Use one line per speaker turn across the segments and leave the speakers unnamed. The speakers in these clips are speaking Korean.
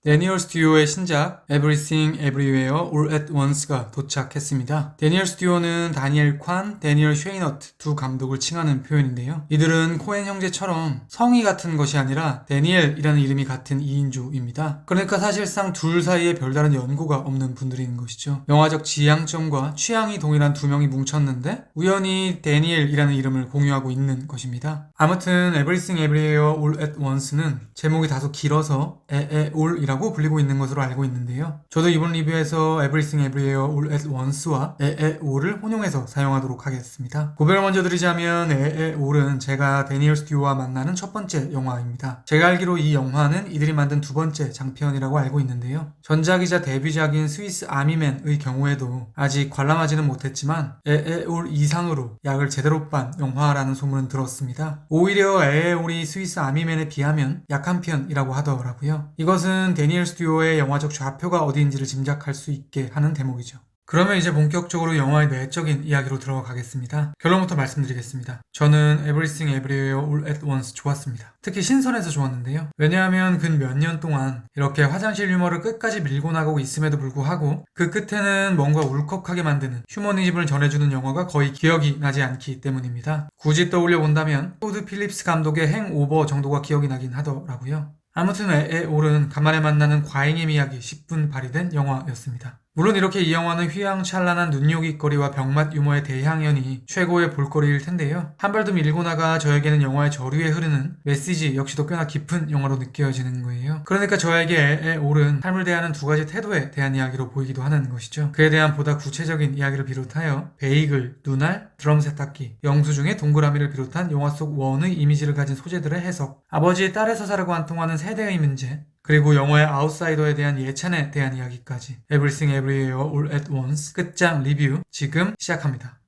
데니얼 스튜어의 신작 Everything Everywhere All at Once가 도착했습니다. 데니얼 스튜어는 다니엘 콴, 데니얼 쉐이너트 두 감독을 칭하는 표현인데요. 이들은 코엔 형제처럼 성이 같은 것이 아니라 데니엘이라는 이름이 같은 2인조입니다. 그러니까 사실상 둘 사이에 별다른 연고가 없는 분들인 것이죠. 영화적 지향점과 취향이 동일한 두 명이 뭉쳤는데 우연히 데니엘이라는 이름을 공유하고 있는 것입니다. 아무튼 Everything Everywhere All at Once는 제목이 다소 길어서 에에올이라고 불리고 있는 것으로 알고 있는데요. 저도 이번 리뷰에서 Everything Everywhere All at Once와 에에올을 혼용해서 사용하도록 하겠습니다. 고백을 먼저 드리자면 에에올은 제가 데니얼 스튜어와 만나는 첫 번째 영화입니다. 제가 알기로 이 영화는 이들이 만든 두 번째 장편이라고 알고 있는데요. 전작이자 데뷔작인 스위스 아미맨의 경우에도 아직 관람하지는 못했지만 에에올 이상으로 약을 제대로 빤 영화라는 소문은 들었습니다. 오히려 에에올이 스위스 아미맨에 비하면 약한 편이라고 하더라고요. 이것은 데니얼 스튜어의 영화적 좌표가 어디인지를 짐작할 수 있게 하는 대목이죠. 그러면 이제 본격적으로 영화의 내적인 이야기로 들어가겠습니다. 결론부터 말씀드리겠습니다. 저는 Everything Everywhere All at Once 좋았습니다. 특히 신선해서 좋았는데요. 왜냐하면 근 몇 년 동안 이렇게 화장실 유머를 끝까지 밀고 나가고 있음에도 불구하고 그 끝에는 뭔가 울컥하게 만드는 휴머니즘을 전해주는 영화가 거의 기억이 나지 않기 때문입니다. 굳이 떠올려 본다면 토드 필립스 감독의 행오버 정도가 기억이 나긴 하더라고요. 아무튼 에에올은 간만에 만나는 과잉의 이야기 10분 발휘된 영화였습니다. 물론 이렇게 이 영화는 휘황찬란한 눈요깃거리와 병맛 유머의 대향연이 최고의 볼거리일 텐데요. 한 발 더 밀고 나가 저에게는 영화의 저류에 흐르는 메시지 역시도 꽤나 깊은 영화로 느껴지는 거예요. 그러니까 저에게 에에올은 삶을 대하는 두 가지 태도에 대한 이야기로 보이기도 하는 것이죠. 그에 대한 보다 구체적인 이야기를 비롯하여 베이글, 눈알, 드럼 세탁기, 영수증의 동그라미를 비롯한 영화 속 원의 이미지를 가진 소재들의 해석, 아버지의 딸의 서사라고 안 통하는 세대의 문제, 그리고 영화의 아웃사이더에 대한 예찬에 대한 이야기까지 Everything Everywhere All at Once 끝장 리뷰 지금 시작합니다.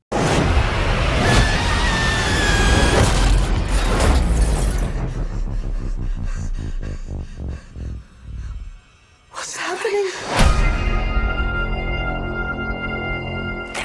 What's happening?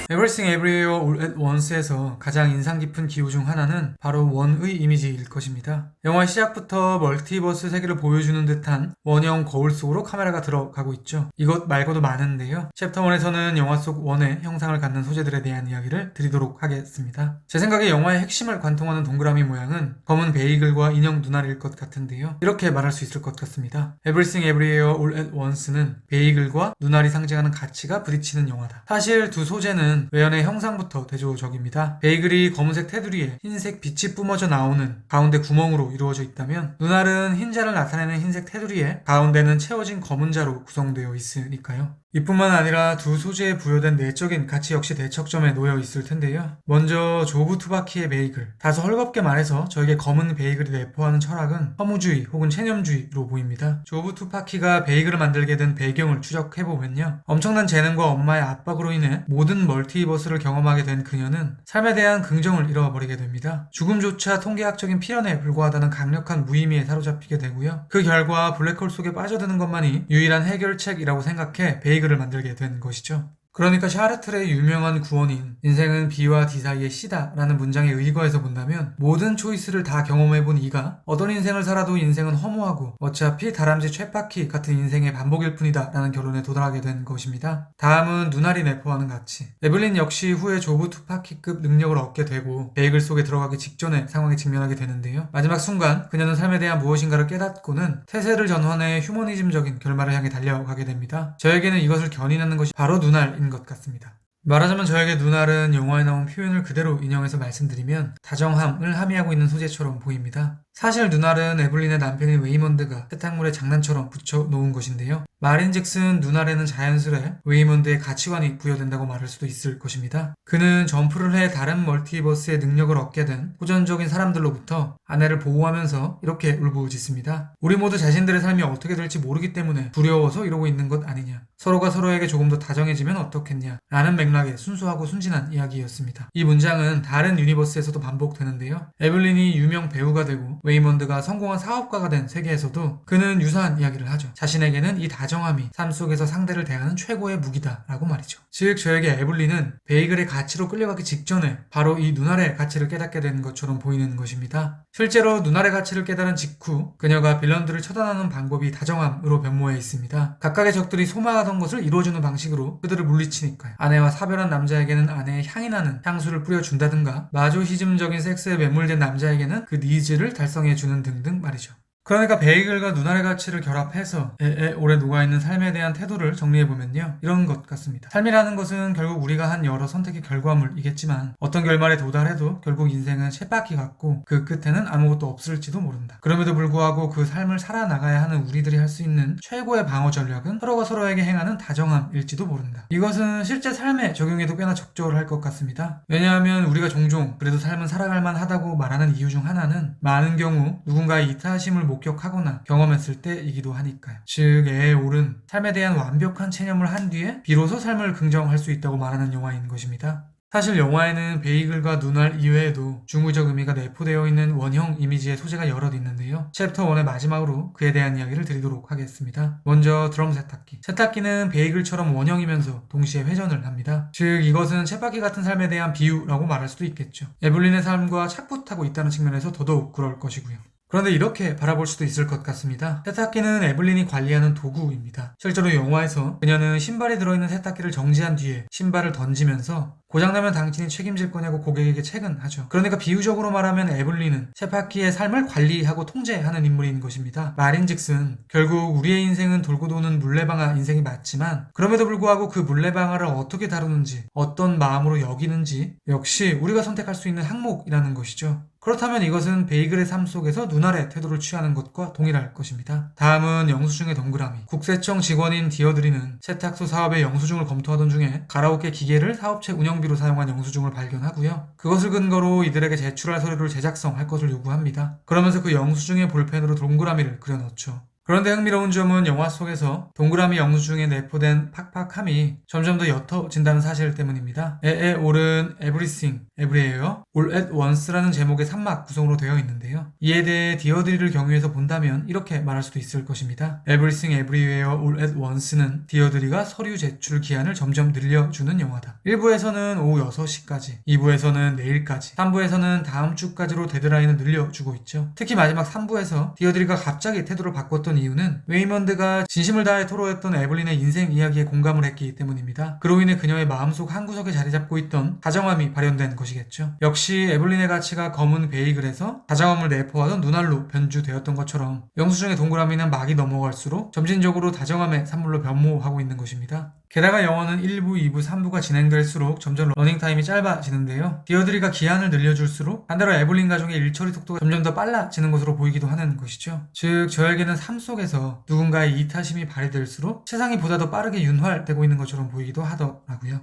Everything Everywhere All at Once에서 가장 인상 깊은 기호 중 하나는 바로 원의 이미지일 것입니다. 영화 시작부터 멀티버스 세계를 보여주는 듯한 원형 거울 속으로 카메라가 들어가고 있죠. 이것 말고도 많은데요. 챕터 1에서는 영화 속 원의 형상을 갖는 소재들에 대한 이야기를 드리도록 하겠습니다. 제 생각에 영화의 핵심을 관통하는 동그라미 모양은 검은 베이글과 인형 눈알일 것 같은데요. 이렇게 말할 수 있을 것 같습니다. Everything Everywhere All at Once는 베이글과 눈알이 상징하는 가치가 부딪히는 영화다. 사실 두 소재는 외연의 형상부터 대조적입니다. 베이글이 검은색 테두리에 흰색 빛이 뿜어져 나오는 가운데 구멍으로 이루어져 있다면 눈알은 흰자를 나타내는 흰색 테두리에 가운데는 채워진 검은 자로 구성되어 있으니까요. 이뿐만 아니라 두 소재에 부여된 내적인 가치 역시 대척점에 놓여 있을 텐데요. 먼저 조브 투바키의 베이글. 다소 헐겁게 말해서 저에게 검은 베이글이 내포하는 철학은 허무주의 혹은 체념주의로 보입니다. 조브 투바키가 베이글을 만들게 된 배경을 추적해보면요. 엄청난 재능과 엄마의 압박으로 인해 모든 멀티버스를 경험하게 된 그녀는 삶에 대한 긍정을 잃어버리게 됩니다. 죽음조차 통계학적인 필연에 불과하다는 강력한 무의미에 사로잡히게 되고요. 그 결과 블랙홀 속에 빠져드는 것만이 유일한 해결책이라고 생각해 베이글을 만들게 된 것이죠. 그러니까 샤르트르의 유명한 구원인 인생은 B와 D 사이의 C다 라는 문장에 의거해서 본다면 모든 초이스를 다 경험해본 이가 어떤 인생을 살아도 인생은 허무하고 어차피 다람쥐 쳇바퀴 같은 인생의 반복일 뿐이다 라는 결론에 도달하게 된 것입니다. 다음은 눈알이 내포하는 가치. 에블린 역시 후에 조브 투파키급 능력을 얻게 되고 베이글 속에 들어가기 직전의 상황에 직면하게 되는데요. 마지막 순간 그녀는 삶에 대한 무엇인가를 깨닫고는 태세를 전환해 휴머니즘적인 결말을 향해 달려가게 됩니다. 저에게는 이것을 견인하는 것이 바로 눈알인 것 같습니다. 말하자면 저에게 눈알은 영화에 나온 표현을 그대로 인용해서 말씀드리면 다정함을 함의하고 있는 소재처럼 보입니다. 사실 눈알은 에블린의 남편인 웨이먼드가 세탁물에 장난처럼 붙여놓은 것인데요. 말인즉슨 눈알에는 자연스레 웨이먼드의 가치관이 부여된다고 말할 수도 있을 것입니다. 그는 점프를 해 다른 멀티버스의 능력을 얻게 된 호전적인 사람들로부터 아내를 보호하면서 이렇게 울부짖습니다. 우리 모두 자신들의 삶이 어떻게 될지 모르기 때문에 두려워서 이러고 있는 것 아니냐. 서로가 서로에게 조금 더 다정해지면 어떻겠냐. 라는 맥락의 순수하고 순진한 이야기였습니다. 이 문장은 다른 유니버스에서도 반복되는데요. 에블린이 유명 배우가 되고 웨이먼드가 성공한 사업가가 된 세계에서도 그는 유사한 이야기를 하죠. 자신에게는 이 다정함이 삶 속에서 상대를 대하는 최고의 무기다라고 말이죠. 즉 저에게 에블린은 베이글의 가치로 끌려가기 직전에 바로 이 눈알의 가치를 깨닫게 된 것처럼 보이는 것입니다. 실제로 눈알의 가치를 깨달은 직후 그녀가 빌런들을 처단하는 방법이 다정함으로 변모해 있습니다. 각각의 적들이 소망하던 것을 이루어주는 방식으로 그들을 물리치니까요. 아내와 사별한 남자에게는 아내의 향이 나는 향수를 뿌려준다든가 마조시즘적인 섹스에 매몰된 남자에게는 그 니즈를 달성해주는 등등 말이죠. 그러니까 베이글과 눈알의 가치를 결합해서 오래 녹아있는 삶에 대한 태도를 정리해보면요. 이런 것 같습니다. 삶이라는 것은 결국 우리가 한 여러 선택의 결과물이겠지만 어떤 결말에 도달해도 결국 인생은 쳇바퀴 같고 그 끝에는 아무것도 없을지도 모른다. 그럼에도 불구하고 그 삶을 살아나가야 하는 우리들이 할 수 있는 최고의 방어 전략은 서로가 서로에게 행하는 다정함일지도 모른다. 이것은 실제 삶에 적용해도 꽤나 적절할 것 같습니다. 왜냐하면 우리가 종종 그래도 삶은 살아갈 만하다고 말하는 이유 중 하나는 많은 경우 누군가의 이타심을 목격하거나 경험했을 때이기도 하니까요. 즉 옳은 삶에 대한 완벽한 체념을 한 뒤에 비로소 삶을 긍정할 수 있다고 말하는 영화인 것입니다. 사실 영화에는 베이글과 눈알 이외에도 중의적 의미가 내포되어 있는 원형 이미지의 소재가 여럿 있는데요. 챕터 1의 마지막으로 그에 대한 이야기를 드리도록 하겠습니다. 먼저 드럼 세탁기. 세탁기는 베이글처럼 원형이면서 동시에 회전을 합니다. 즉 이것은 쳇바퀴 같은 삶에 대한 비유라고 말할 수도 있겠죠. 에블린의 삶과 착붙하고 있다는 측면에서 더더욱 그럴 것이고요. 그런데 이렇게 바라볼 수도 있을 것 같습니다. 세탁기는 에블린이 관리하는 도구입니다. 실제로 영화에서 그녀는 신발이 들어있는 세탁기를 정지한 뒤에 신발을 던지면서 고장나면 당신이 책임질 거냐고 고객에게 채근하죠. 그러니까 비유적으로 말하면 에블린은 세탁기의 삶을 관리하고 통제하는 인물인 것입니다. 말인즉슨 결국 우리의 인생은 돌고 도는 물레방아 인생이 맞지만 그럼에도 불구하고 그 물레방아를 어떻게 다루는지 어떤 마음으로 여기는지 역시 우리가 선택할 수 있는 항목이라는 것이죠. 그렇다면 이것은 베이글의 삶 속에서 눈알의 태도를 취하는 것과 동일할 것입니다. 다음은 영수증의 동그라미. 국세청 직원인 디어드리는 세탁소 사업의 영수증을 검토하던 중에 가라오케 기계를 사업체 운영비로 사용한 영수증을 발견하고요. 그것을 근거로 이들에게 제출할 서류를 제작성할 것을 요구합니다. 그러면서 그 영수증의 볼펜으로 동그라미를 그려넣죠. 그런데 흥미로운 점은 영화 속에서 동그라미 영수증에 내포된 팍팍함이 점점 더 옅어진다는 사실 때문입니다. 올은 Everything, Everywhere, All at Once라는 제목의 3막 구성으로 되어 있는데요. 이에 대해 디어드리를 경유해서 본다면 이렇게 말할 수도 있을 것입니다. Everything, Everywhere, All at Once는 디어드리가 서류 제출 기한을 점점 늘려주는 영화다. 1부에서는 오후 6시까지, 2부에서는 내일까지, 3부에서는 다음 주까지로 데드라인을 늘려주고 있죠. 특히 마지막 3부에서 디어드리가 갑자기 태도를 바꿨던 이유는 웨이먼드가 진심을 다해 토로했던 에블린의 인생 이야기에 공감을 했기 때문입니다. 그로 인해 그녀의 마음속 한구석에 자리 잡고 있던 다정함이 발현된 것이겠죠. 역시 에블린의 가치가 검은 베이글에서 다정함을 내포하던 눈알로 변주되었던 것처럼 영수증의 동그라미는 막이 넘어갈수록 점진적으로 다정함의 산물로 변모하고 있는 것입니다. 게다가 영화는 1부, 2부, 3부가 진행될수록 점점 러닝타임이 짧아지는데요. 디어드리가 기한을 늘려줄수록 반대로 에블린 가족의 일처리 속도가 점점 더 빨라지는 것으로 보이기도 하는 것이죠. 즉 저에게는 삶 속에서 누군가의 이타심이 발휘될수록 세상이 보다 더 빠르게 윤활되고 있는 것처럼 보이기도 하더라고요.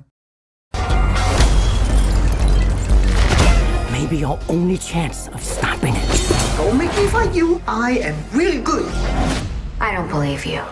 Maybe your only chance of stopping it.
Don't make me fight you. I am really good.
I don't believe you.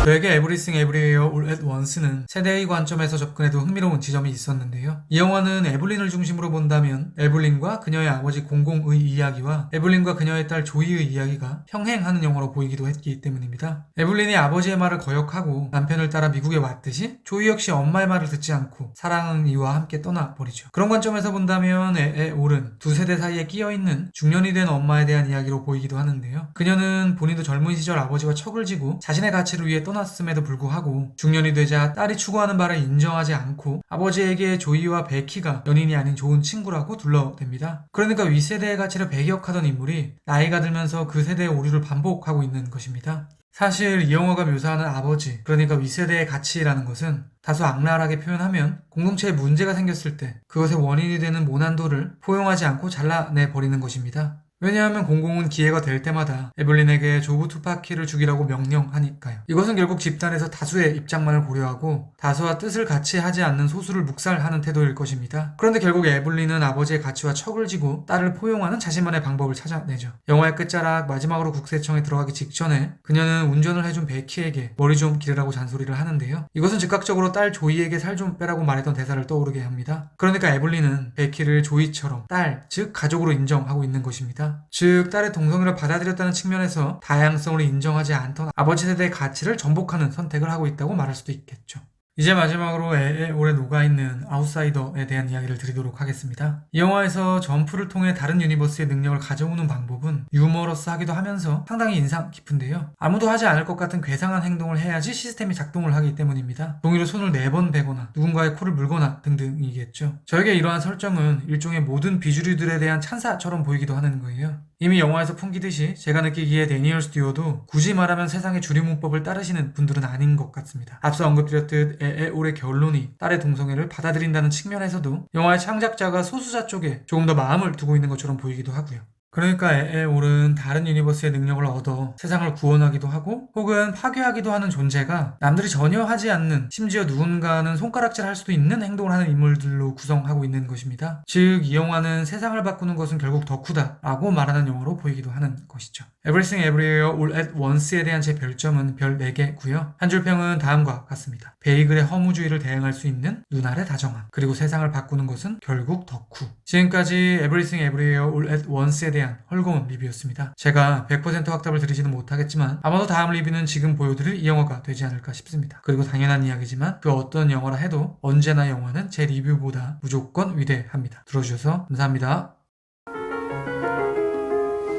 저에게 Everything Everywhere All at Once는 세대의 관점에서 접근해도 흥미로운 지점이 있었는데요. 이 영화는 에블린을 중심으로 본다면 에블린과 그녀의 아버지 공공의 이야기와 에블린과 그녀의 딸 조이의 이야기가 평행하는 영화로 보이기도 했기 때문입니다. 에블린이 아버지의 말을 거역하고 남편을 따라 미국에 왔듯이 조이 역시 엄마의 말을 듣지 않고 사랑하는 이와 함께 떠나버리죠. 그런 관점에서 본다면 올은 두 세대 사이에 끼어있는 중년이 된 엄마에 대한 이야기로 보이기도 하는데요. 그녀는 본인도 젊은 시절 아버지와 척을 지고 자신의 가치를 위해 떠났음에도 불구하고 중년이 되자 딸이 추구하는 바를 인정하지 않고 아버지에게 조이와 베키가 연인이 아닌 좋은 친구라고 둘러댑니다. 그러니까 윗세대의 가치를 배격하던 인물이 나이가 들면서 그 세대의 오류를 반복하고 있는 것입니다. 사실 이 영화가 묘사하는 아버지, 그러니까 윗세대의 가치라는 것은 다소 악랄하게 표현하면 공동체에 문제가 생겼을 때 그것의 원인이 되는 모난도를 포용하지 않고 잘라내버리는 것입니다. 왜냐하면 공공은 기회가 될 때마다 에블린에게 조부 투파키를 죽이라고 명령하니까요. 이것은 결국 집단에서 다수의 입장만을 고려하고 다수와 뜻을 같이 하지 않는 소수를 묵살하는 태도일 것입니다. 그런데 결국 에블린은 아버지의 가치와 척을 지고 딸을 포용하는 자신만의 방법을 찾아내죠. 영화의 끝자락 마지막으로 국세청에 들어가기 직전에 그녀는 운전을 해준 베키에게 머리 좀 기르라고 잔소리를 하는데요. 이것은 즉각적으로 딸 조이에게 살 좀 빼라고 말했던 대사를 떠오르게 합니다. 그러니까 에블린은 베키를 조이처럼 딸, 즉 가족으로 인정하고 있는 것입니다. 즉 딸의 동성애를 받아들였다는 측면에서 다양성을 인정하지 않던 아버지 세대의 가치를 전복하는 선택을 하고 있다고 말할 수도 있겠죠. 이제 마지막으로 애에 오래 녹아있는 아웃사이더에 대한 이야기를 드리도록 하겠습니다. 이 영화에서 점프를 통해 다른 유니버스의 능력을 가져오는 방법은 유머러스하기도 하면서 상당히 인상 깊은데요. 아무도 하지 않을 것 같은 괴상한 행동을 해야지 시스템이 작동을 하기 때문입니다. 종이로 손을 4번 베거나 누군가의 코를 물거나 등등이겠죠. 저에게 이러한 설정은 일종의 모든 비주류들에 대한 찬사처럼 보이기도 하는 거예요. 이미 영화에서 풍기듯이 제가 느끼기에 데니얼 스튜어도 굳이 말하면 세상의 주류 문법을 따르시는 분들은 아닌 것 같습니다. 앞서 언급드렸듯 에에올의 결론이 딸의 동성애를 받아들인다는 측면에서도 영화의 창작자가 소수자 쪽에 조금 더 마음을 두고 있는 것처럼 보이기도 하고요. 그러니까 에에올은 다른 유니버스의 능력을 얻어 세상을 구원하기도 하고 혹은 파괴하기도 하는 존재가 남들이 전혀 하지 않는, 심지어 누군가는 손가락질 할 수도 있는 행동을 하는 인물들로 구성하고 있는 것입니다. 즉 이 영화는 세상을 바꾸는 것은 결국 덕후다 라고 말하는 영화로 보이기도 하는 것이죠. Everything Everywhere All at Once에 대한 제 별점은 별 4개고요. 한 줄 평은 다음과 같습니다. 베이글의 허무주의를 대응할 수 있는 눈알의 다정함, 그리고 세상을 바꾸는 것은 결국 덕후. 지금까지 Everything Everywhere All at Once에 대한 헐거운 리뷰였습니다. 제가 100% 확답을 드리지는 못하겠지만 아마도 다음 리뷰는 지금 보여드릴 이 영화가 되지 않을까 싶습니다. 그리고 당연한 이야기지만 그 어떤 영화라 해도 언제나 영화는 제 리뷰보다 무조건 위대합니다. 들어주셔서 감사합니다.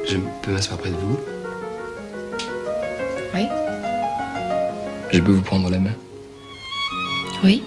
Je peux m'asseoir près de vous?
Oui?
Je peux vous prendre la main?
Oui?